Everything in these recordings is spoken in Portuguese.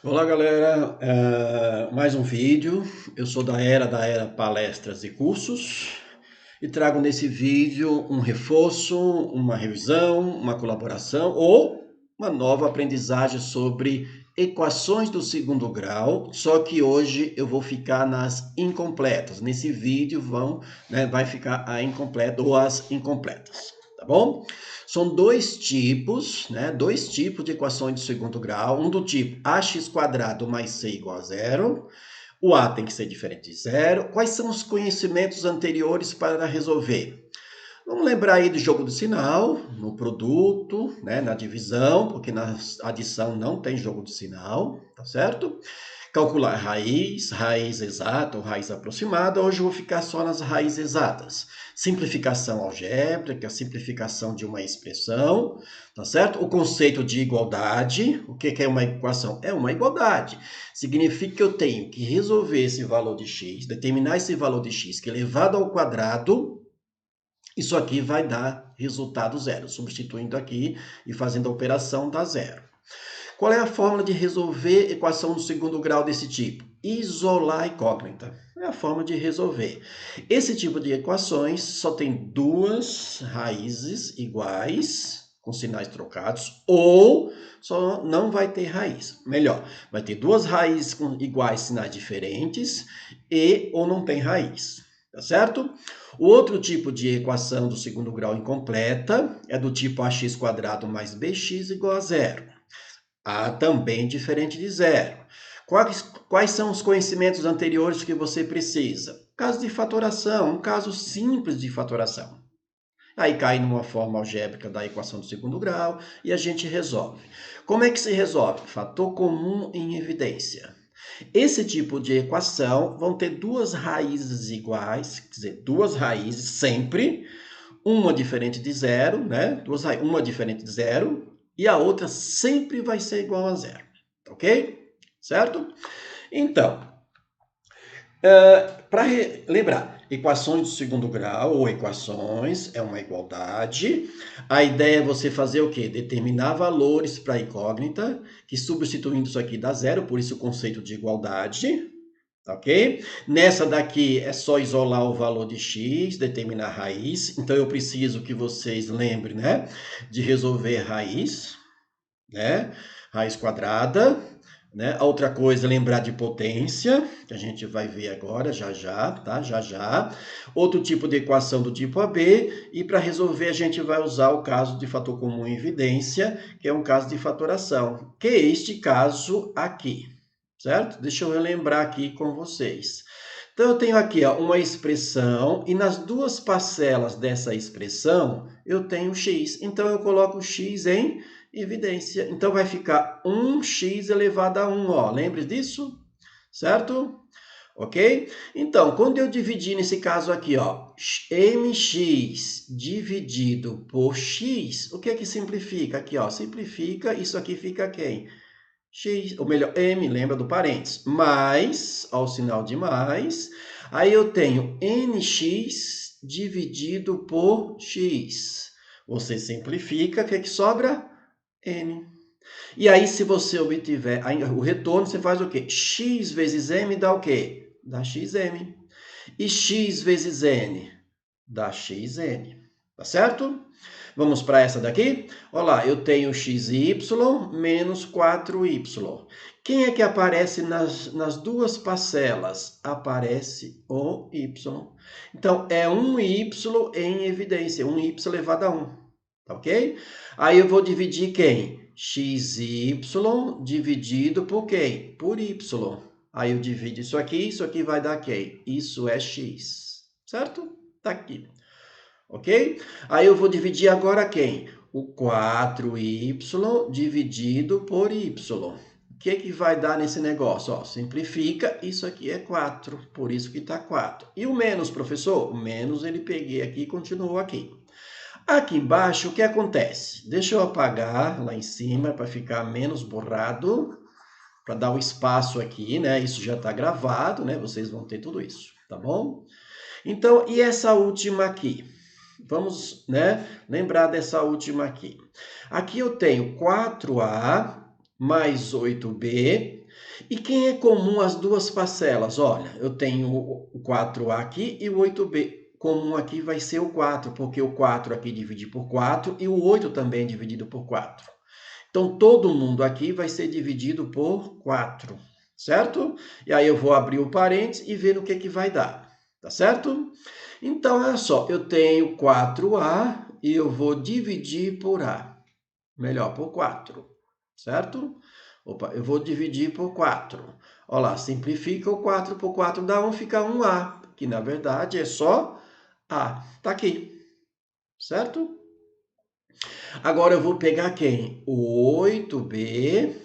Olá, galera. Mais um vídeo. Eu sou da era Palestras e Cursos e trago nesse vídeo um reforço, uma revisão, uma colaboração ou uma nova aprendizagem sobre equações do segundo grau, só que hoje eu vou ficar nas incompletas. Nesse vídeo vai ficar a incompleta ou as incompletas, tá bom? São dois tipos, né? Dois tipos de equações de segundo grau. Um do tipo ax quadrado mais c igual a zero. O a tem que ser diferente de zero. Quais são os conhecimentos anteriores para resolver? Vamos lembrar aí do jogo do sinal, no produto, né, na divisão, porque na adição não tem jogo de sinal, tá certo? Calcular raiz, raiz exata ou raiz aproximada. Hoje eu vou ficar só nas raízes exatas. Simplificação algébrica, simplificação de uma expressão, tá certo? O conceito de igualdade. O que é uma equação? É uma igualdade. Significa que eu tenho que resolver esse valor de x, determinar esse valor de x que elevado ao quadrado, isso aqui vai dar resultado zero. Substituindo aqui e fazendo a operação dá zero. Qual é a fórmula de resolver equação do segundo grau desse tipo? Isolar a incógnita. É a forma de resolver. Esse tipo de equações só tem duas raízes iguais, com sinais trocados, ou só não vai ter raiz. Melhor, vai ter duas raízes com iguais sinais diferentes e ou não tem raiz. Tá certo? O outro tipo de equação do segundo grau incompleta é do tipo ax quadrado mais bx igual a zero. A também diferente de zero. Quais são os conhecimentos anteriores que você precisa? Caso de fatoração, um caso simples de fatoração. Aí cai numa forma algébrica da equação do segundo grau e a gente resolve. Como é que se resolve? Fator comum em evidência. Esse tipo de equação vão ter duas raízes iguais, quer dizer, duas raízes sempre, uma diferente de zero, né? Uma diferente de zero e a outra sempre vai ser igual a zero, ok? Certo? Então, para lembrar, equações do segundo grau ou equações é uma igualdade. A ideia é você fazer o quê? Determinar valores para a incógnita, que substituindo isso aqui dá zero, por isso o conceito de igualdade. Ok? Nessa daqui é só isolar o valor de x, determinar a raiz. Então eu preciso que vocês lembrem, né, de resolver raiz, né? Raiz quadrada, né? A outra coisa é lembrar de potência, que a gente vai ver agora, já já, tá? Já já. Outro tipo de equação do tipo AB, e para resolver a gente vai usar o caso de fator comum em evidência, que é um caso de fatoração, que é este caso aqui, certo? Deixa eu relembrar aqui com vocês. Então, eu tenho aqui ó, uma expressão, e nas duas parcelas dessa expressão, eu tenho x. Então, eu coloco x em evidência. Então, vai ficar 1x elevado a 1, ó. Lembre disso? Certo? Ok? Então, quando eu dividir nesse caso aqui, ó, mx dividido por x, o que é que simplifica aqui, ó? Simplifica, isso aqui fica quem? X, ou melhor, m, lembra do parênteses, mais, ao sinal de mais, aí eu tenho nx dividido por x. Você simplifica, o que é que sobra? N. E aí, se você obtiver o retorno, você faz o quê? X vezes m dá o quê? Dá xm. E x vezes n dá xn. Tá certo? Vamos para essa daqui? Olha lá, eu tenho xy menos 4y. Quem é que aparece nas duas parcelas? Aparece o y. Então, é um y em evidência, um y elevado a 1. Tá ok? Aí eu vou dividir quem? Xy dividido por quem? Por y. Aí eu divido isso aqui vai dar quem? Isso é x. Certo? Tá aqui. Ok? Aí eu vou dividir agora quem? O 4y dividido por y. O que que vai dar nesse negócio? Ó, simplifica, isso aqui é 4, por isso que está 4. E o menos, professor? O menos ele peguei aqui e continuou aqui. Aqui embaixo, o que acontece? Deixa eu apagar lá em cima para ficar menos borrado, para dar um espaço aqui, né? Isso já está gravado, né? Vocês vão ter tudo isso, tá bom? Então, e essa última aqui? Vamos, né, lembrar dessa última aqui. Aqui eu tenho 4A mais 8b. E quem é comum às duas parcelas? Olha, eu tenho o 4a aqui e o 8b. Comum aqui vai ser o 4, porque o 4 aqui divide por 4 e o 8 também é dividido por 4. Então, todo mundo aqui vai ser dividido por 4, certo? E aí eu vou abrir o parênteses e ver o que vai dar, tá certo? Então, olha só, eu tenho 4a e eu vou dividir por a. Melhor, por 4, certo? Opa, eu vou dividir por 4. Olha lá, simplifica o 4 por 4 dá 1, fica 1a, que na verdade é só a. Tá aqui, certo? Agora eu vou pegar quem? O 8b,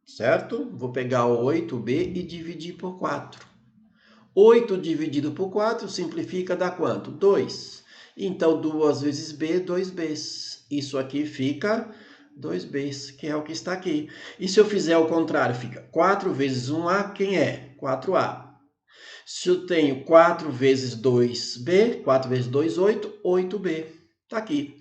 certo? Vou pegar o 8b e dividir por 4. 8 dividido por 4 simplifica, dá quanto? 2. Então, 2 vezes b, 2b's. Isso aqui fica 2b's, que é o que está aqui. E se eu fizer o contrário, fica 4 vezes 1a, quem é? 4a. Se eu tenho 4 vezes 2b, 4 vezes 2, 8, 8b. Está aqui.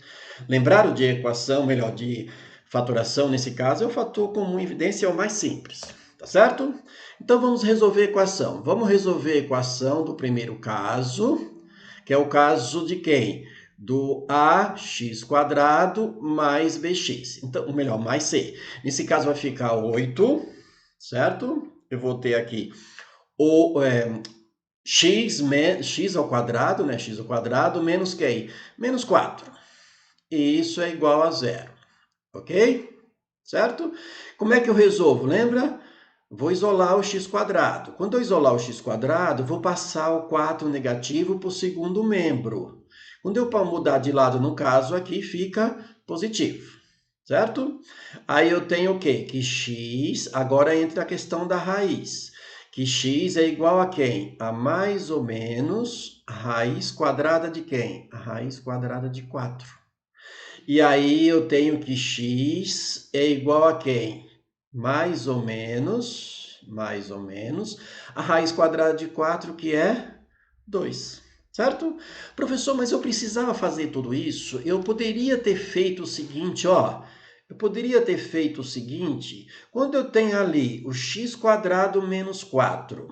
Lembraram de equação, melhor, de fatoração, nesse caso, é o fator comum em evidência, é o mais simples, tá certo? Então, vamos resolver a equação. Vamos resolver a equação do primeiro caso, que é o caso de quem? Do ax² mais bx. Então, melhor, mais c. Nesse caso, vai ficar 8, certo? Eu vou ter aqui o x ao quadrado, né? X ao quadrado menos quem? Menos 4. E isso é igual a zero, ok? Certo? Como é que eu resolvo? Lembra? Vou isolar o x². Quando eu isolar o x², vou passar o 4 negativo para o segundo membro. Quando eu mudar de lado, no caso aqui, fica positivo, certo? Aí eu tenho o quê? Que x, agora entra a questão da raiz. Que x é igual a quem? A mais ou menos raiz quadrada de quem? A raiz quadrada de 4. E aí eu tenho que x é igual a quem? Mais ou menos, a raiz quadrada de 4, que é 2, certo? Professor, mas eu precisava fazer tudo isso? Eu poderia ter feito o seguinte, ó. Eu poderia ter feito o seguinte, quando eu tenho ali o x² menos 4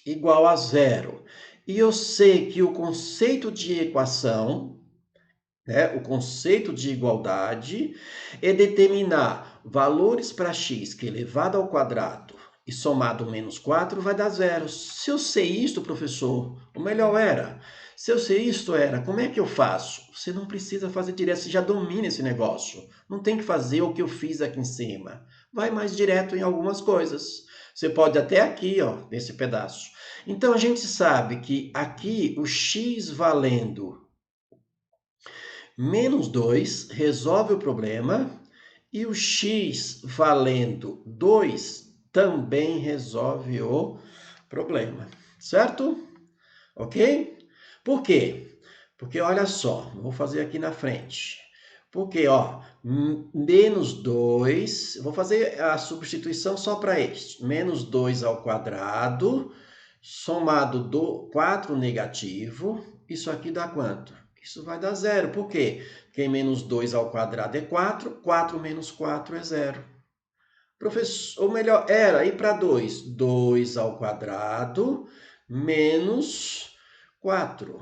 igual a zero, e eu sei que o conceito de equação, o conceito de igualdade é determinar valores para x que elevado ao quadrado e somado menos 4 vai dar zero. Se eu sei isto, professor, o melhor era. Se eu sei isto, como é que eu faço? Você não precisa fazer direto, você já domina esse negócio. Não tem que fazer o que eu fiz aqui em cima. Vai mais direto em algumas coisas. Você pode até aqui, ó, nesse pedaço. Então, a gente sabe que aqui o x valendo menos 2 resolve o problema e o x valendo 2 também resolve o problema, certo? Ok? Por quê? Porque olha só, vou fazer aqui na frente. Porque, ó, menos 2, vou fazer a substituição só para este. Menos 2 ao quadrado, somado do 4 negativo, isso aqui dá quanto? Isso vai dar zero. Por quê? Porque menos 2 ao quadrado é 4, 4 menos 4 é zero. Professor, ou melhor, era ir para 2. 2 ao quadrado menos 4.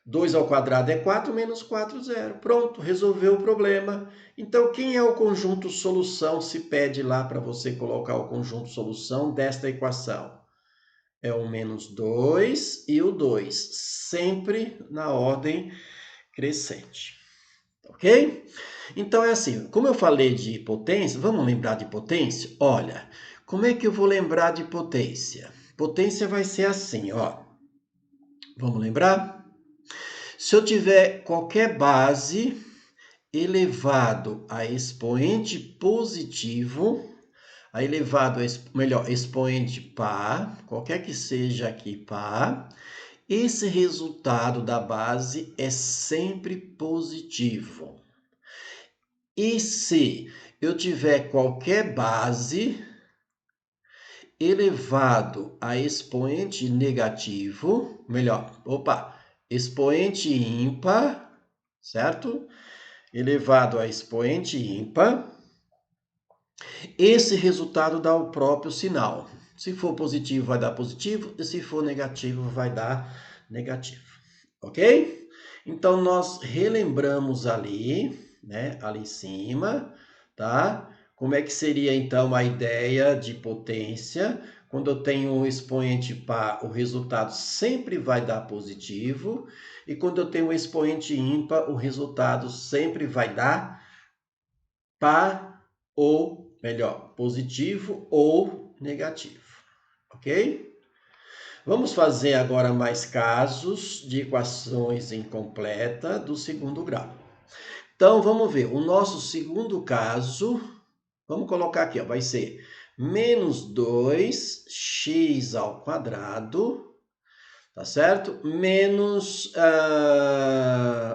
2 ao quadrado é 4, menos 4, 0. Pronto, resolveu o problema. Então, quem é o conjunto solução se pede lá para você colocar o conjunto solução desta equação? É o menos 2 e o 2, sempre na ordem crescente. Ok? Então, é assim, como eu falei de potência, vamos lembrar de potência? Olha, como é que eu vou lembrar de potência? Potência vai ser assim, ó. Vamos lembrar? Se eu tiver qualquer base elevado a expoente positivo, expoente par, qualquer que seja aqui par, esse resultado da base é sempre positivo. E se eu tiver qualquer base elevado a expoente negativo, expoente ímpar, certo? Elevado a expoente ímpar, Esse resultado dá o próprio sinal. Se for positivo, vai dar positivo, e se for negativo, vai dar negativo. Ok? Então, nós relembramos ali, né, ali em cima, tá? Como é que seria, então, a ideia de potência? Quando eu tenho um expoente par, o resultado sempre vai dar positivo, e quando eu tenho um expoente ímpar, o resultado sempre vai dar par, ou melhor, positivo ou negativo, ok? Vamos fazer agora mais casos de equações incompleta do segundo grau. Então, vamos ver, o nosso segundo caso, vamos colocar aqui, ó, vai ser menos 2x ao quadrado, tá certo? Menos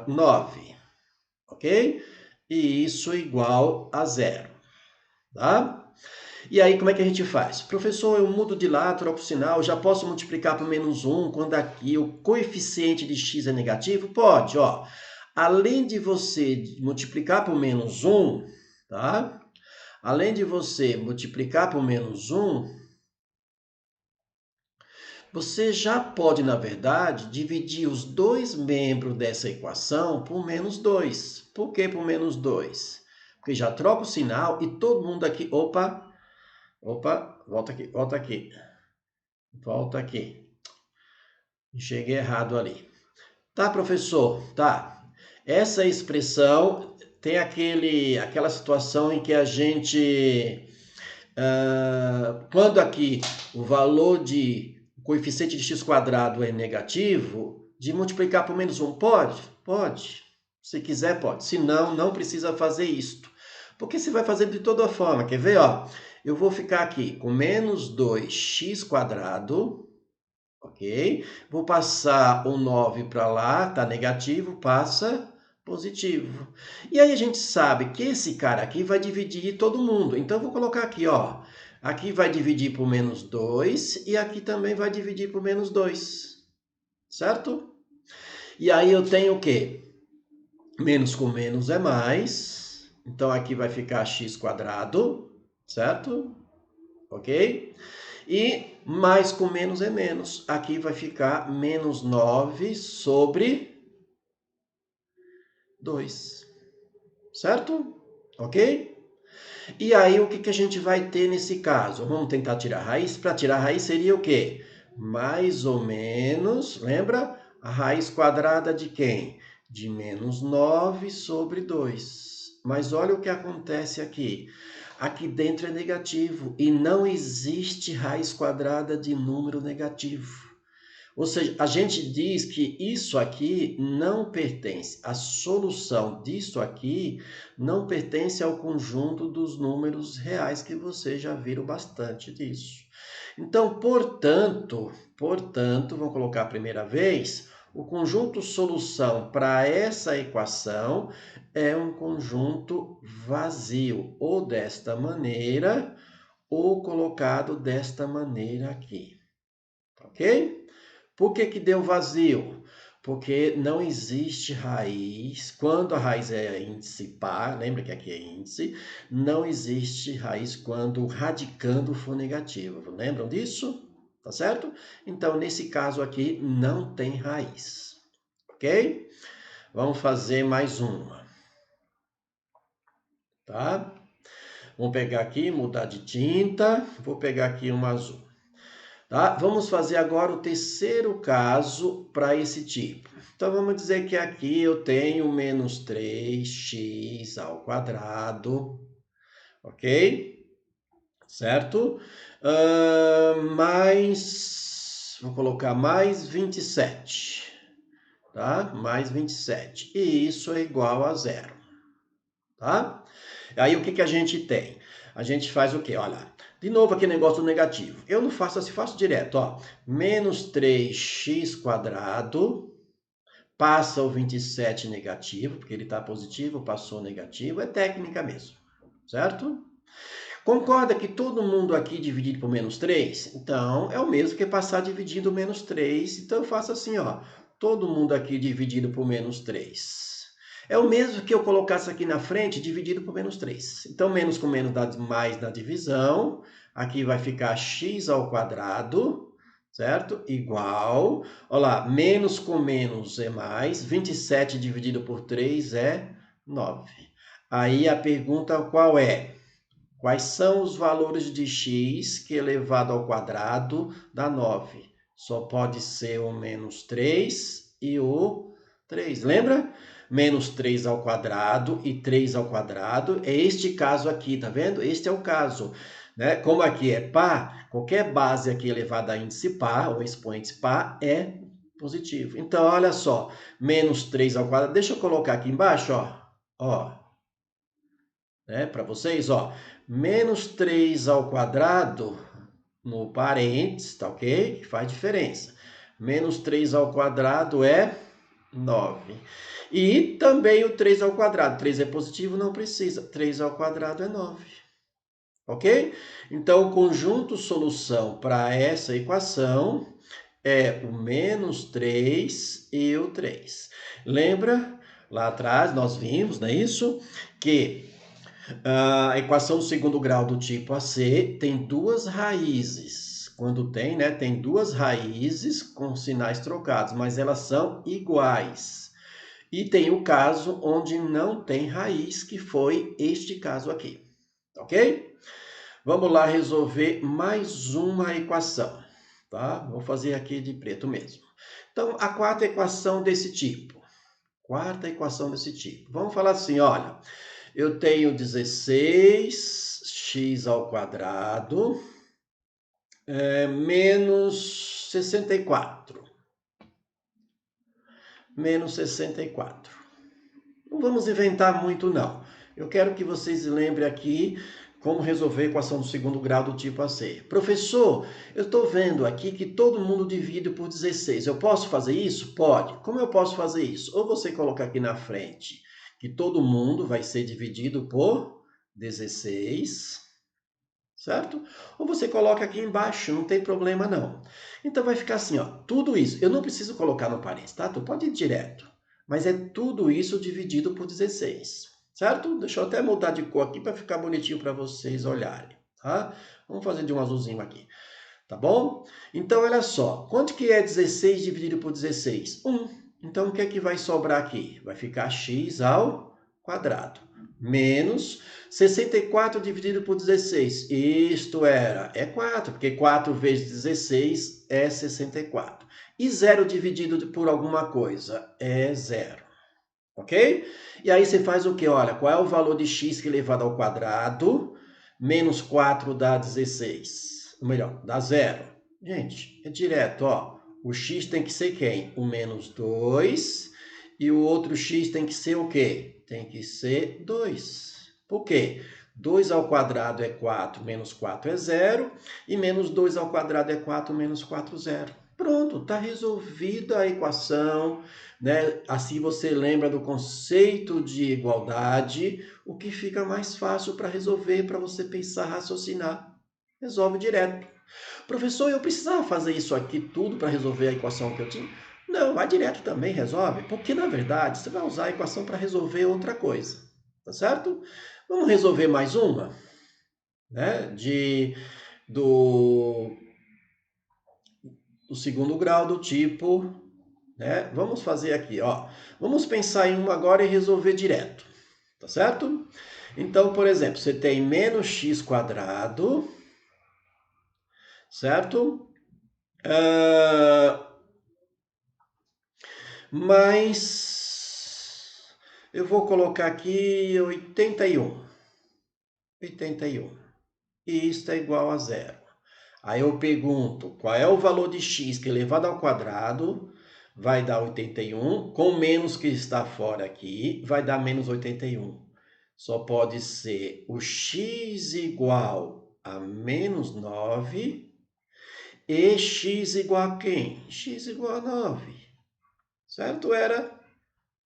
9, ok? E isso igual a zero, tá? E aí, como é que a gente faz? Professor, eu mudo de lado, troco o sinal, já posso multiplicar por menos 1 quando aqui o coeficiente de x é negativo? Pode, ó. Além de você multiplicar por menos 1, tá? Além de você multiplicar por menos 1, você já pode, na verdade, dividir os dois membros dessa equação por menos 2. Por que por menos 2? Porque já troca o sinal e todo mundo aqui... Opa, volta aqui, volta aqui. Volta aqui. Cheguei errado ali. Tá, professor? Tá. Essa expressão tem aquela situação em que a gente... quando aqui o valor de o coeficiente de x quadrado é negativo, de multiplicar por menos 1, pode? Pode. Se quiser, pode. Se não, não precisa fazer isto. Porque você vai fazer de toda forma. Quer ver? Ó, eu vou ficar aqui com menos 2x quadrado, ok? Vou passar o 9 para lá, tá negativo, passa positivo. E aí a gente sabe que esse cara aqui vai dividir todo mundo. Então, eu vou colocar aqui, ó. Aqui vai dividir por menos 2 e aqui também vai dividir por menos 2, certo? E aí eu tenho o quê? Menos com menos é mais. Então, aqui vai ficar x quadrado, certo? Ok? E mais com menos é menos. Aqui vai ficar menos 9 sobre 2. Certo? Ok? E aí, o que a gente vai ter nesse caso? Vamos tentar tirar a raiz? Para tirar a raiz seria o quê? Mais ou menos, lembra? A raiz quadrada de quem? De menos 9 sobre 2. Mas olha o que acontece aqui. Aqui dentro é negativo e não existe raiz quadrada de número negativo. Ou seja, a gente diz que isso aqui não pertence, a solução disso aqui não pertence ao conjunto dos números reais, que vocês já viram bastante disso. Então, portanto, vamos colocar a primeira vez, o conjunto solução para essa equação é um conjunto vazio, ou desta maneira, ou colocado desta maneira aqui. Ok? Por que que deu vazio? Porque não existe raiz. Quando a raiz é índice par, lembra que aqui é índice, não existe raiz quando o radicando for negativo. Lembram disso? Tá certo? Então, nesse caso aqui, não tem raiz. Ok? Vamos fazer mais uma. Tá? Vamos pegar aqui, mudar de tinta. Vou pegar aqui uma azul. Tá? Vamos fazer agora o terceiro caso para esse tipo. Então, vamos dizer que aqui eu tenho menos 3x ao quadrado, ok? Certo? Vou colocar mais 27, tá? Mais 27. E isso é igual a zero, tá? Aí, o que a gente tem? A gente faz o quê? Olha, de novo aquele negócio do negativo. Eu não faço assim, faço direto, ó. Menos 3x quadrado, passa o 27 negativo, porque ele está positivo, passou negativo, é técnica mesmo, certo? Concorda que todo mundo aqui dividido por menos 3? Então, é o mesmo que passar dividindo menos 3. Então, eu faço assim, ó. Todo mundo aqui dividido por menos 3. É o mesmo que eu colocasse aqui na frente, dividido por menos 3. Então, menos com menos dá mais na divisão. Aqui vai ficar x ao quadrado, certo? Igual. Olha lá, menos com menos é mais. 27 dividido por 3 é 9. Aí a pergunta qual é? Quais são os valores de x que elevado ao quadrado dá 9? Só pode ser o menos 3 e o 3. Lembra? Menos 3 ao quadrado e 3 ao quadrado. É este caso aqui, tá vendo? Este é o caso. Né? Como aqui é par, qualquer base aqui elevada a índice par, ou expoente par, é positivo. Então, olha só. Menos 3 ao quadrado. Deixa eu colocar aqui embaixo, ó. Ó. Né? Para vocês, ó. Menos 3 ao quadrado no parênteses, tá ok? Que faz diferença. Menos 3 ao quadrado é 9. E também o 3 ao quadrado. 3 é positivo, não precisa. 3 ao quadrado é 9. Ok? Então, o conjunto solução para essa equação é o menos 3 e o 3. Lembra? Lá atrás nós vimos, não é isso? Que a equação do segundo grau do tipo AC tem duas raízes. Quando tem, né? Tem duas raízes com sinais trocados, mas elas são iguais. E tem o caso onde não tem raiz, que foi este caso aqui. Ok? Vamos lá resolver mais uma equação. Tá? Vou fazer aqui de preto mesmo. Então, a quarta equação desse tipo. Vamos falar assim, olha. Eu tenho 16x ao quadrado menos 64. Menos 64. Não vamos inventar muito, não. Eu quero que vocês lembrem aqui como resolver a equação do segundo grau do tipo AC. Professor, eu estou vendo aqui que todo mundo divide por 16. Eu posso fazer isso? Pode. Como eu posso fazer isso? Ou você coloca aqui na frente que todo mundo vai ser dividido por 16, certo? Ou você coloca aqui embaixo, não tem problema não. Então vai ficar assim, ó, tudo isso. Eu não preciso colocar no parênteses, tá? Tu pode ir direto. Mas é tudo isso dividido por 16, certo? Deixa eu até mudar de cor aqui para ficar bonitinho para vocês olharem, tá? Vamos fazer de um azulzinho aqui, tá bom? Então, olha só, quanto que é 16 dividido por 16? 1. Então, o que é que vai sobrar aqui? Vai ficar x ao quadrado, menos 64 dividido por 16. Isto é 4, porque 4 vezes 16 é 64. E 0 dividido por alguma coisa é 0. Ok? E aí você faz o quê? Olha, qual é o valor de x que elevado ao quadrado? Menos 4 dá 16. Ou melhor, dá 0. Gente, é direto, ó. O x tem que ser quem? O menos 2. E o outro x tem que ser o quê? Tem que ser 2. Por quê? 2 ao quadrado é 4, menos 4 é 0. E menos 2 ao quadrado é 4, menos 4, 0. Pronto, está resolvida a equação, né? Assim você lembra do conceito de igualdade, o que fica mais fácil para resolver, para você pensar, raciocinar. Resolve direto. Professor, eu precisava fazer isso aqui tudo para resolver a equação que eu tinha? Não, vai direto também, resolve. Porque, na verdade, você vai usar a equação para resolver outra coisa. Tá certo? Vamos resolver mais uma, né? Do segundo grau do tipo, né? Vamos fazer aqui, ó. Vamos pensar em uma agora e resolver direto, tá certo? Então, por exemplo, você tem menos x quadrado, certo? Mais, eu vou colocar aqui 81. 81. E isto é igual a 0. Aí eu pergunto, qual é o valor de x que elevado ao quadrado vai dar 81, com menos que está fora aqui, vai dar menos 81. Só pode ser o x igual a menos 9 e x igual a quem? X igual a 9. Certo era?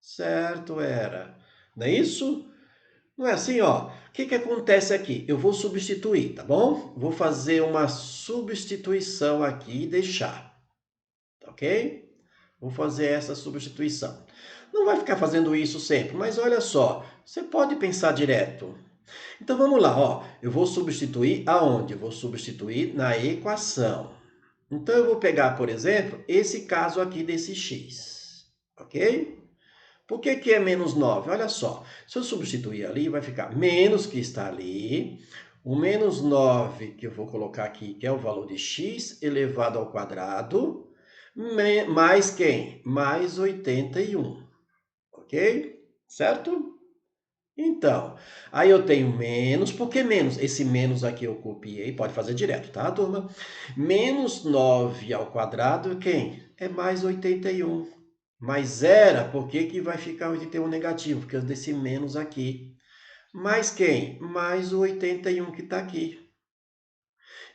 Certo era. Não é isso? Não é assim, ó. O que acontece aqui? Eu vou substituir, tá bom? Vou fazer uma substituição aqui e deixar, tá ok? Vou fazer essa substituição. Não vai ficar fazendo isso sempre, mas olha só, você pode pensar direto. Então vamos lá, ó. Eu vou substituir aonde? Eu vou substituir na equação. Então eu vou pegar, por exemplo, esse caso aqui desse x, ok? Por que que é menos 9? Olha só, se eu substituir ali, vai ficar menos que está ali, o menos 9 que eu vou colocar aqui, que é o valor de x elevado ao quadrado, mais quem? Mais 81, ok? Certo? Então, aí eu tenho menos, por que menos? Esse menos aqui eu copiei, pode fazer direto, tá, turma? Menos 9 ao quadrado, quem? É mais 81. Mas era, por que que vai ficar 81 negativo? Porque desse menos aqui. Mais quem? Mais o 81 que está aqui.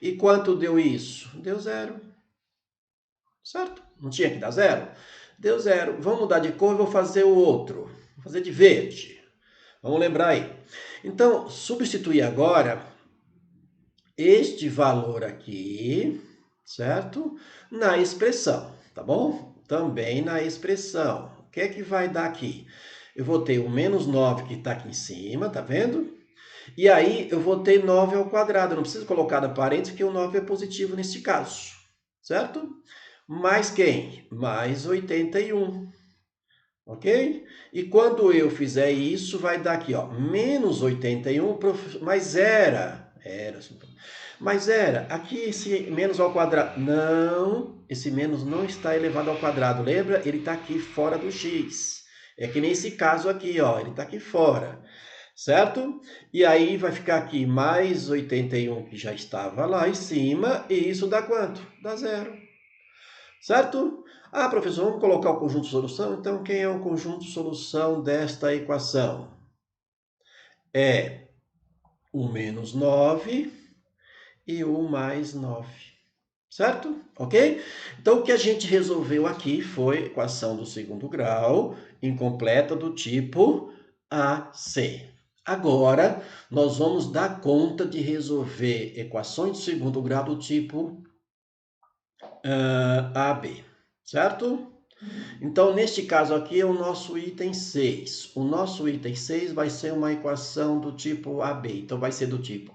E quanto deu isso? Deu zero, certo? Não tinha que dar zero? Deu zero. Vamos mudar de cor e vou fazer o outro. Vou fazer de verde. Vamos lembrar aí. Então, substituir agora este valor aqui, certo? Na expressão, tá bom? Também na expressão. O que é que vai dar aqui? Eu vou ter o menos 9 que está aqui em cima, tá vendo? E aí eu vou ter 9 ao quadrado. Eu não preciso colocar na parênteses, porque o 9 é positivo neste caso, certo? Mais quem? Mais 81. Ok? E quando eu fizer isso, vai dar aqui, ó, menos 81, mas era, aqui esse menos ao quadrado, não, esse menos não está elevado ao quadrado, lembra? Ele está aqui fora do x, é que nesse caso aqui, ó, ele está aqui fora, certo? E aí vai ficar aqui mais 81 que já estava lá em cima, e isso dá quanto? Dá zero. Certo? Ah, professor, vamos colocar o conjunto de solução? Então, quem é o conjunto de solução desta equação? É o menos 9 e o mais 9. Certo? Ok? Então, o que a gente resolveu aqui foi equação do segundo grau, incompleta do tipo AC. Agora, nós vamos dar conta de resolver equações de segundo grau do tipo AB. Certo? Então, neste caso aqui é o nosso item 6. O nosso item 6 vai ser uma equação do tipo AB. Então, vai ser do tipo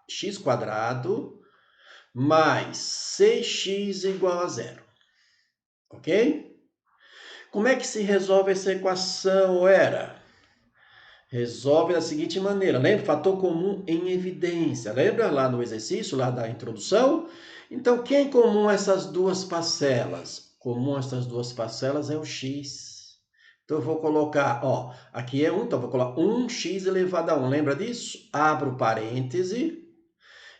x² mais 6x igual a zero. Ok? Como é que se resolve essa equação, Era? Resolve da seguinte maneira. Lembra? Fator comum em evidência. Lembra lá no exercício, lá da introdução? Então, quem é comum essas duas parcelas? Comum essas duas parcelas é o x. Então, eu vou colocar, ó, aqui é 1, então eu vou colocar 1x elevado a 1. Lembra disso? Abro parêntese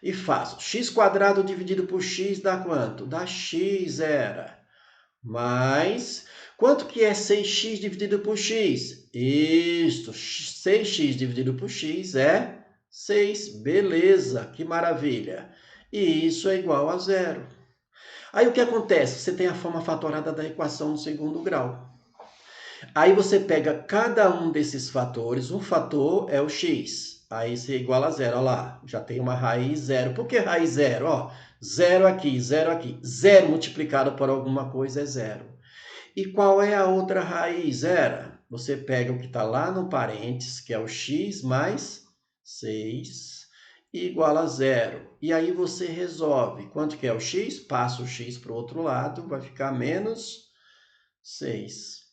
e faço. X² dividido por x dá quanto? Dá x, Era. Mais, quanto que é 6x dividido por x? Isto, 6x dividido por x é 6. Beleza, que maravilha. E isso é igual a zero. Aí o que acontece? Você tem a forma fatorada da equação no segundo grau. Aí você pega cada um desses fatores, um fator é o x. Aí você iguala a zero, olha lá, já tem uma raiz zero. Por que raiz zero? Ó, zero aqui, zero aqui. Zero multiplicado por alguma coisa é zero. E qual é a outra raiz? Era, você pega o que está lá no parênteses, que é o x mais 6, igual a zero. E aí você resolve. Quanto que é o x? Passa o x para o outro lado, vai ficar menos 6.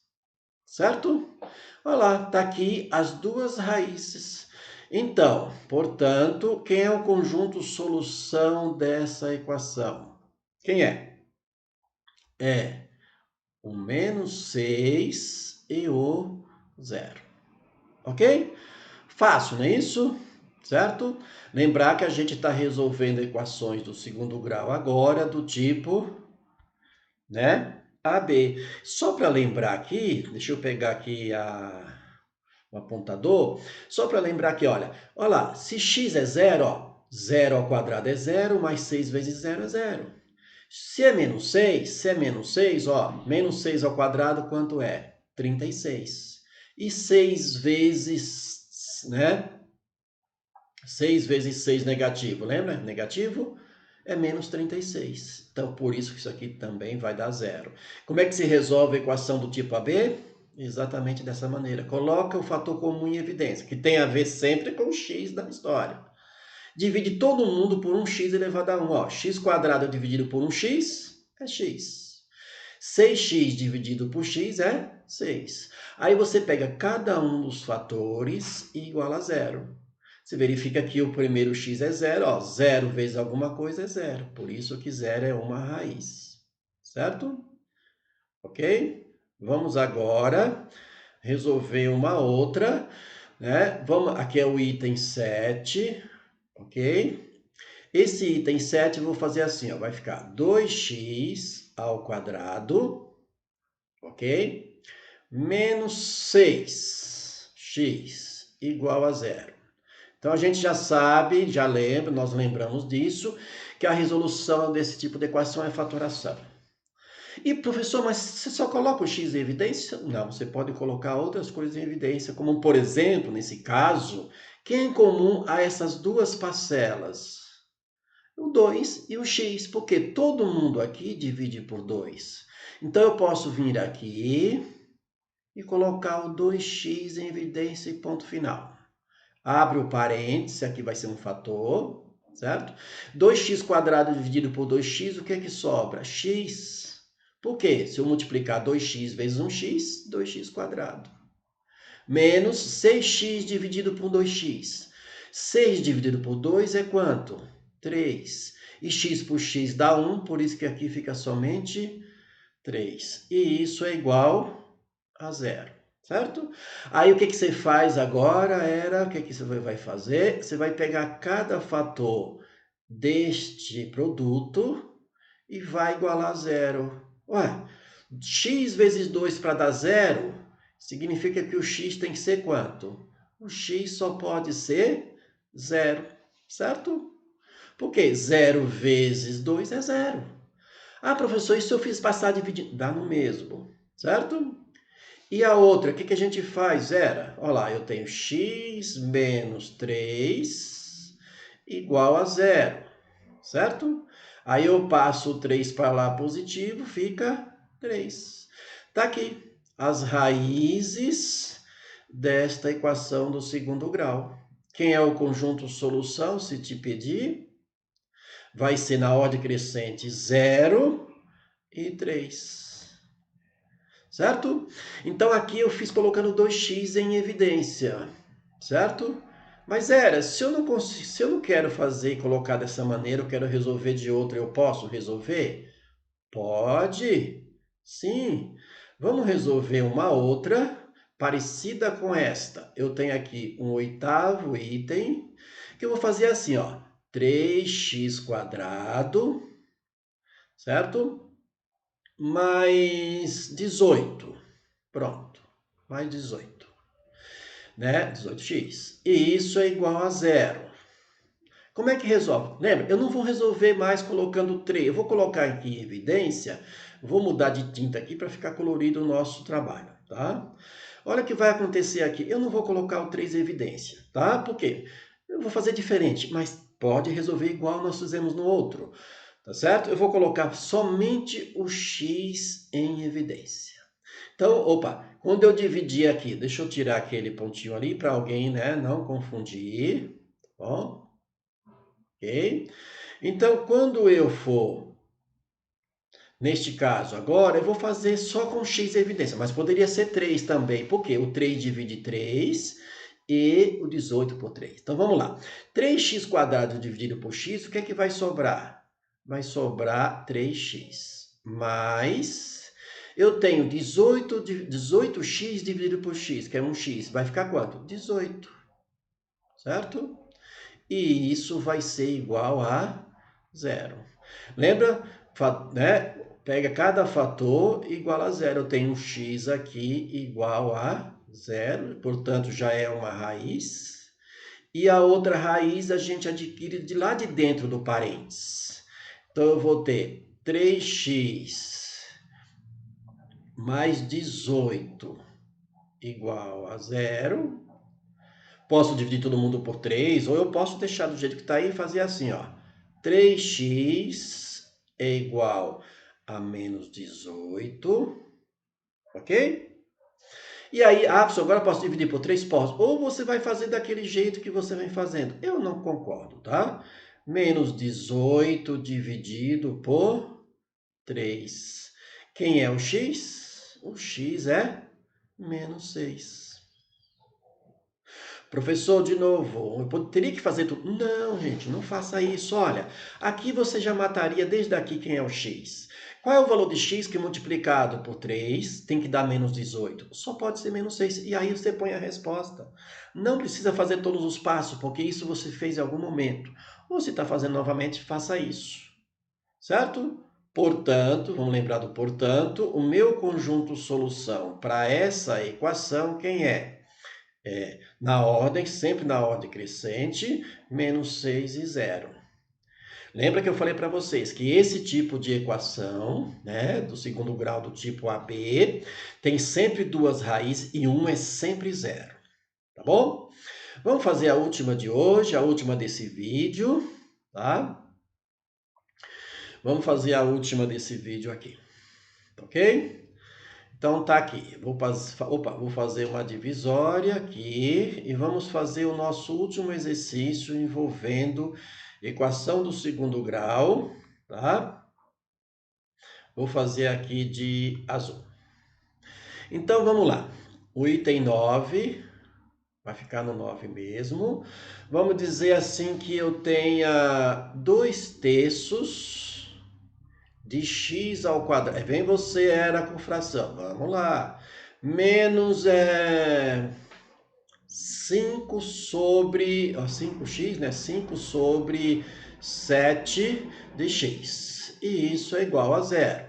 Certo? Olha lá, está aqui as duas raízes. Então, portanto, quem é o conjunto solução dessa equação? Quem é? É o menos 6 e o zero. Ok? Fácil, não é isso? Certo? Lembrar que a gente está resolvendo equações do segundo grau agora, do tipo, né? AB. Só para lembrar aqui, deixa eu pegar aqui o apontador, só para lembrar aqui, olha lá, se x é zero, ó, 0 ao quadrado é zero, mais 6 vezes 0 é zero. Se é menos 6, ó, menos 6 ao quadrado, quanto é? 36. E 6 vezes, né? 6 vezes 6 negativo, lembra? Negativo é menos 36. Então, por isso que isso aqui também vai dar zero. Como é que se resolve a equação do tipo AB? Exatamente dessa maneira. Coloca o fator comum em evidência, que tem a ver sempre com o x da história. Divide todo mundo por um x elevado a 1. Ó, x quadrado dividido por um x é x. 6x dividido por x é 6. Aí você pega cada um dos fatores e iguala a zero. Você verifica que o primeiro x é zero. Ó, 0 vezes alguma coisa é zero. Por isso que zero é uma raiz. Certo? Ok? Vamos agora resolver uma outra. Né? Aqui é o item 7. Ok? Esse item 7 eu vou fazer assim, ó, vai ficar 2x ao quadrado, ok? Menos 6x igual a zero. Então a gente já sabe, já lembra, nós lembramos disso, que a resolução desse tipo de equação é fatoração. E professor, mas você só coloca o x em evidência? Não, você pode colocar outras coisas em evidência, como por exemplo, nesse caso, que é em comum a essas duas parcelas? O 2 e o x, porque todo mundo aqui divide por 2. Então, eu posso vir aqui e colocar o 2x em evidência e ponto final. Abre o parêntese, aqui vai ser um fator, certo? 2x quadrado dividido por 2x, o que é que sobra? X. Por quê? Se eu multiplicar 2x vezes 1x, 2x quadrado. Menos 6x dividido por 2x. 6 dividido por 2 é quanto? 3. E x por x dá 1, por isso que aqui fica somente 3. E isso é igual a zero, certo? Aí o que você faz agora o que você vai fazer? Você vai pegar cada fator deste produto e vai igualar a zero. Ué, x vezes 2 para dar zero, significa que o x tem que ser quanto? O x só pode ser zero, certo? Porque 0 vezes 2 é zero. Ah, professor, e se eu fiz passar dividindo? Dá no mesmo, certo? E a outra, o que a gente faz? Olha lá, eu tenho x menos 3 igual a zero, certo? Aí eu passo o 3 para lá positivo, fica 3. Está aqui as raízes desta equação do segundo grau. Quem é o conjunto solução, se te pedir? Vai ser na ordem crescente 0 e 3. Certo? Então aqui eu fiz colocando 2x em evidência, certo? Mas se eu não quero fazer e colocar dessa maneira, eu quero resolver de outra, eu posso resolver? Pode, sim. Vamos resolver uma outra parecida com esta. Eu tenho aqui um oitavo item, que eu vou fazer assim, ó. 3x quadrado, certo? Mais 18. Pronto, mais 18, né? 18x. E isso é igual a zero. Como é que resolve? Lembra, eu não vou resolver mais colocando 3. Eu vou colocar aqui em evidência, vou mudar de tinta aqui para ficar colorido o nosso trabalho, tá? Olha o que vai acontecer aqui. Eu não vou colocar o 3 em evidência, tá? Por quê? Eu vou fazer diferente, mas pode resolver igual nós fizemos no outro, tá certo? Eu vou colocar somente o x em evidência. Então, opa, quando eu dividir aqui, deixa eu tirar aquele pontinho ali para alguém, né, não confundir, tá bom? Ok? Então, quando eu for, neste caso agora, eu vou fazer só com x em evidência, mas poderia ser 3 também, porque o 3 divide 3 e o 18 por 3. Então, vamos lá. 3x quadrado dividido por x, o que é que vai sobrar? Vai sobrar 3x, mais... Eu tenho 18x dividido por x, que é 1x. Vai ficar quanto? 18, certo? E isso vai ser igual a zero. Lembra? Né? Pega cada fator igual a zero. Eu tenho um x aqui igual a zero, portanto já é uma raiz. E a outra raiz a gente adquire de lá de dentro do parênteses. Então eu vou ter 3x mais 18 igual a zero. Posso dividir todo mundo por 3, ou eu posso deixar do jeito que está aí e fazer assim, ó. 3x é igual a menos 18, ok? E aí, professor, agora eu posso dividir por 3? Posso. Ou você vai fazer daquele jeito que você vem fazendo. Eu não concordo, tá? Menos 18 dividido por 3. Quem é o x? O x é menos 6. Professor, de novo, eu teria que fazer tudo. Não, gente, não faça isso. Olha, aqui você já mataria desde aqui quem é o x. Qual é o valor de x que multiplicado por 3 tem que dar menos 18? Só pode ser menos 6. E aí você põe a resposta. Não precisa fazer todos os passos, porque isso você fez em algum momento. Ou se está fazendo novamente, faça isso. Certo? Portanto, vamos lembrar do portanto, o meu conjunto solução para essa equação, quem é? Na ordem, sempre na ordem crescente, menos 6 e 0. Lembra que eu falei para vocês que esse tipo de equação, né, do segundo grau do tipo AB, tem sempre duas raízes e um é sempre zero, tá bom? Vamos fazer a última de hoje, a última desse vídeo, tá? Vamos fazer a última desse vídeo aqui, ok? Então tá aqui, vou fazer uma divisória aqui e vamos fazer o nosso último exercício envolvendo equação do segundo grau, tá? Vou fazer aqui de azul. Então vamos lá, o item 9, vai ficar no 9 mesmo. Vamos dizer assim que eu tenha 2/3 de x ao quadrado. Vem você, era com fração. Vamos lá. Menos 5 sobre... 5x, né? 5 sobre 7 de x. E isso é igual a zero.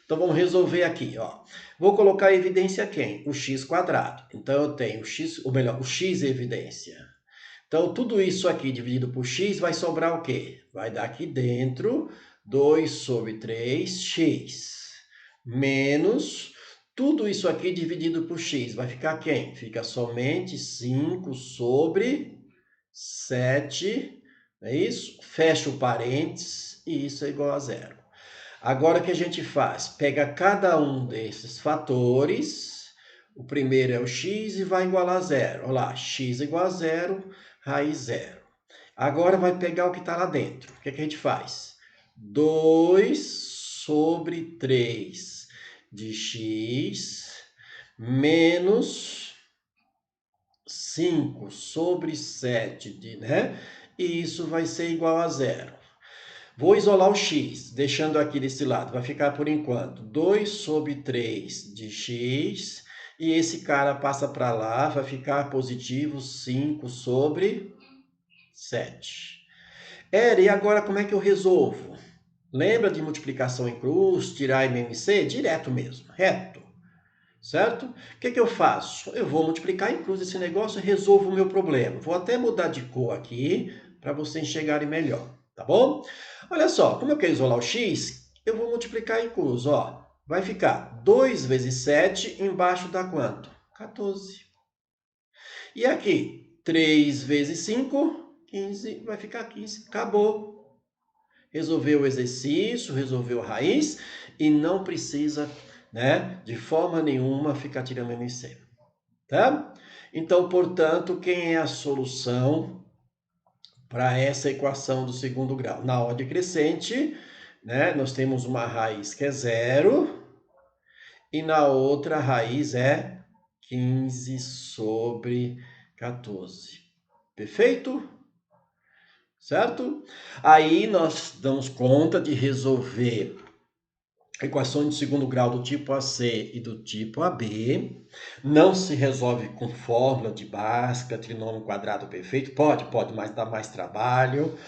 Então, vamos resolver aqui, ó. Vou colocar a evidência quem? O x quadrado. Então, eu tenho o x, ou melhor, o x evidência. Então, tudo isso aqui dividido por x vai sobrar o quê? Vai dar aqui dentro 2 sobre 3x menos tudo isso aqui dividido por x. Vai ficar quem? Fica somente 5 sobre 7, não é isso? Fecha o parênteses e isso é igual a zero. Agora o que a gente faz? Pega cada um desses fatores, o primeiro é o x e vai igualar a zero. Olha lá, x igual a zero, raiz zero. Agora vai pegar o que está lá dentro. O que a gente faz? 2 sobre 3 de x menos 5 sobre 7 de, né? E isso vai ser igual a zero. Vou isolar o x, deixando aqui desse lado. Vai ficar, por enquanto, 2 sobre 3 de x. E esse cara passa para lá, vai ficar positivo 5 sobre 7. E agora como é que eu resolvo? Lembra de multiplicação em cruz, tirar MMC? Direto mesmo, reto. Certo? O que eu faço? Eu vou multiplicar em cruz esse negócio e resolvo o meu problema. Vou até mudar de cor aqui para vocês enxergarem melhor, tá bom? Olha só, como eu quero isolar o x, eu vou multiplicar em cruz, ó. Vai ficar 2 vezes 7 embaixo dá quanto? 14. E aqui, 3 vezes 5, 15, vai ficar 15. Acabou. Resolveu o exercício, resolveu a raiz e não precisa, né, de forma nenhuma ficar tirando MC, tá? Então, portanto, quem é a solução para essa equação do segundo grau? Na ordem crescente, né, nós temos uma raiz que é zero e na outra raiz é 15 sobre 14. Perfeito? Certo? Aí nós damos conta de resolver equações de segundo grau do tipo AC e do tipo AB. Não se resolve com fórmula de Bhaskara, trinômio quadrado perfeito. Pode, mas dá mais trabalho.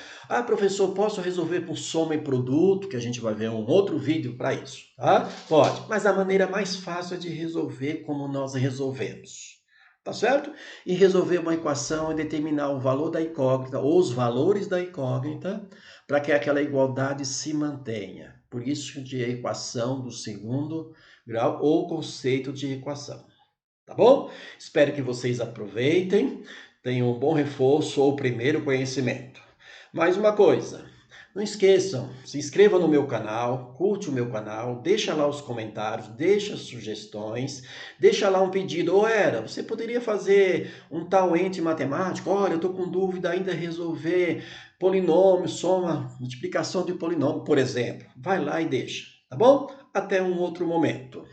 Professor, posso resolver com soma e produto, que a gente vai ver um outro vídeo para isso, tá? Pode, mas a maneira mais fácil é de resolver como nós resolvemos. Tá certo? E resolver uma equação e determinar o valor da incógnita, ou os valores da incógnita, para que aquela igualdade se mantenha. Por isso de equação do segundo grau, ou conceito de equação. Tá bom? Espero que vocês aproveitem, tenham um bom reforço ou primeiro conhecimento. Mais uma coisa, Não esqueçam, se inscreva no meu canal, curte o meu canal, deixa lá os comentários, deixa sugestões, deixa lá um pedido. Ô, Era, você poderia fazer um tal ente matemático? Olha, eu estou com dúvida ainda em resolver polinômio, soma, multiplicação de polinômio, por exemplo. Vai lá e deixa, tá bom? Até um outro momento.